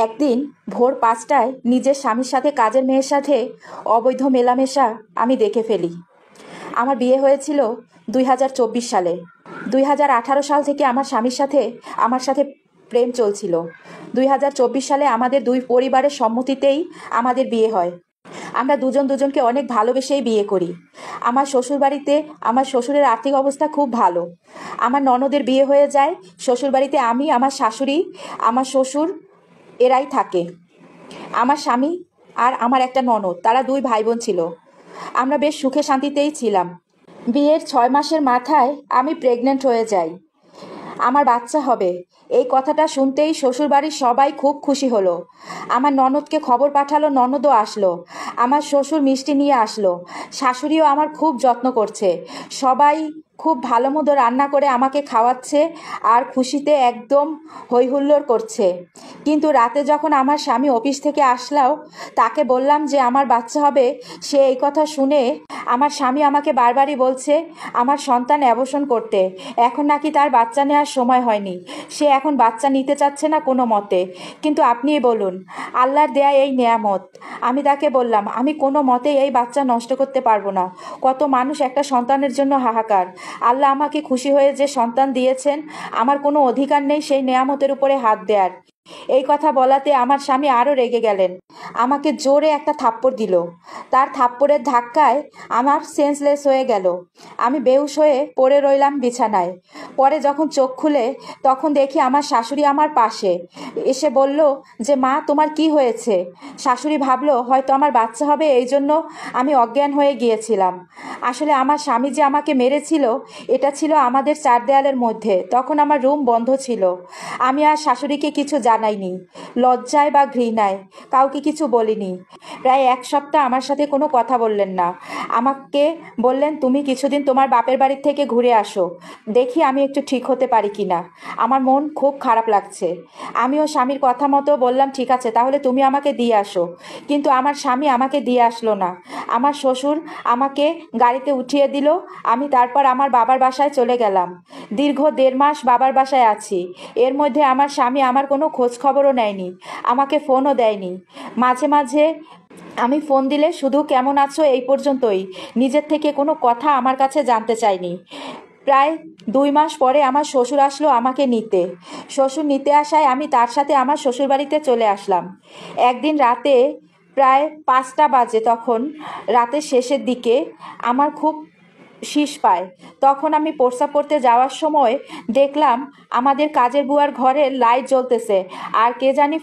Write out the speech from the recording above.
একদিন ভোর ৫টায় নিজের স্বামীর সাথে কাজের মেয়ের সাথে অবৈধ মেলামেশা আমি দেখে ফেলি। আমার বিয়ে হয়েছিল ২০২৪ সালে। ২০১৮ সাল থেকে আমার স্বামীর সাথে আমার সাথে প্রেম চলছিল। ২০২৪ সালে আমাদের দুই পরিবারের সম্মতিতেই আমাদের বিয়ে হয়। আমরা দুজন দুজনকে অনেক ভালোবেসেই বিয়ে করি। আমার শ্বশুরবাড়িতে আমার শ্বশুরের আর্থিক অবস্থা খুব ভালো। আমার ননদের বিয়ে হয়ে যায়। শ্বশুরবাড়িতে আমি, আমার শাশুড়ি, আমার শ্বশুর এরাই থাকে। আমার স্বামী আর আমার একটা ননদ, তারা দুই ভাই বোন ছিল। আমরা বেশ সুখে শান্তিতেই ছিলাম। বিয়ের ৬ মাসের মাথায় আমি প্রেগনেন্ট হয়ে যাই। আমার বাচ্চা হবে এই কথাটা শুনতেই শ্বশুরবাড়ির সবাই খুব খুশি হলো। আমার ননদকে খবর পাঠালো, ননদও আসলো। আমার শ্বশুর মিষ্টি নিয়ে আসলো। শাশুড়িও আমার খুব যত্ন করছে। সবাই খুব ভালো মতো রান্না করে আমাকে খাওয়াচ্ছে আর খুশিতে একদম হইহুল্লোড় করছে। কিন্তু রাতে যখন আমার স্বামী অফিস থেকে আসলাও, তাকে বললাম যে আমার বাচ্চা হবে, সে এই কথা শুনে আমার স্বামী আমাকে বারবারই বলছে আমার সন্তান অ্যাবর্শন করতে। এখন নাকি তার বাচ্চা নেওয়ার সময় হয়নি, সে এখন বাচ্চা নিতে চাচ্ছে না কোনো মতে। কিন্তু আপনিই বলুন, আল্লাহর দেয়া এই নেয়ামত। আমি তাকে বললাম আমি কোনো মতেই এই বাচ্চা নষ্ট করতে পারবো না। কত মানুষ একটা সন্তানের জন্য হাহাকার। আল্লাহ আমাকে খুশি হয়ে যে সন্তান দিয়েছেন, আমার কোনো অধিকার নেই সেই নেয়ামতের উপরে হাত দেওয়ার। এই কথা বলাতে আমার স্বামী আরও রেগে গেলেন। আমাকে জোরে একটা থাপ্পড় দিল। তার থাপ্পড়ের ধাক্কায় আমার সেন্সলেস হয়ে গেল। আমি বেহুশ হয়ে পড়ে রইলাম বিছানায়। পরে যখন চোখ খুলে তখন দেখি আমার শাশুড়ি আমার পাশে এসে বলল যে মা, তোমার কি হয়েছে? শাশুড়ি ভাবলো হয়তো আমার বাচ্চা হবে, এই জন্য আমি অজ্ঞান হয়ে গিয়েছিলাম। আসলে আমার স্বামী যে আমাকে মেরেছিল এটা ছিল আমাদের চার দেয়ালের মধ্যে। তখন আমার রুম বন্ধ ছিল। আমি আর শাশুড়িকে কিছু জানাইনি, লজ্জায় বা ঘৃণায় কাউকে কিছু বলিনি। প্রায় ১ সপ্তাহ আমার সাথে কোনো কথা বললেন না। আমাকে বললেন তুমি কিছুদিন তোমার বাপের বাড়ির থেকে ঘুরে আসো, দেখি আমি একটু ঠিক হতে পারি কিনা। আমার মন খুব খারাপ লাগছে। আমিও স্বামীর কথা মতো বললাম ঠিক আছে, তাহলে তুমি আমাকে দিয়ে আসো। কিন্তু আমার স্বামী আমাকে দিয়ে আসলো না। আমার শ্বশুর আমাকে গাড়িতে উঠিয়ে দিল। আমি তারপর আমার বাবার বাসায় চলে গেলাম। দীর্ঘ ১.৫ মাস বাবার বাসায় আছি। এর মধ্যে আমার স্বামী আমার কোনো খোঁজ খবরও নেয়নি, আমাকে ফোনও দেয়নি। মাঝে মাঝে আমি ফোন দিলে শুধু কেমন আছো এই পর্যন্তই, নিজের থেকে কোনো কথা আমার কাছে জানতে চায়নি। প্রায় ২ মাস পরে আমার শ্বশুর আসলো আমাকে নিতে। শ্বশুর নিতে আসায় আমি তার সাথে আমার শ্বশুরবাড়িতে চলে আসলাম। একদিন রাতে প্রায় ৫টা বাজে, তখন রাতের শেষের দিকে আমার খুব শিস পায়। তখন আমি প্রস্রাব করতে যাওয়ার সময় দেখলাম আমাদের কাজের বুয়ার ঘরে লাইট জ্বলতেছে আর কে জানি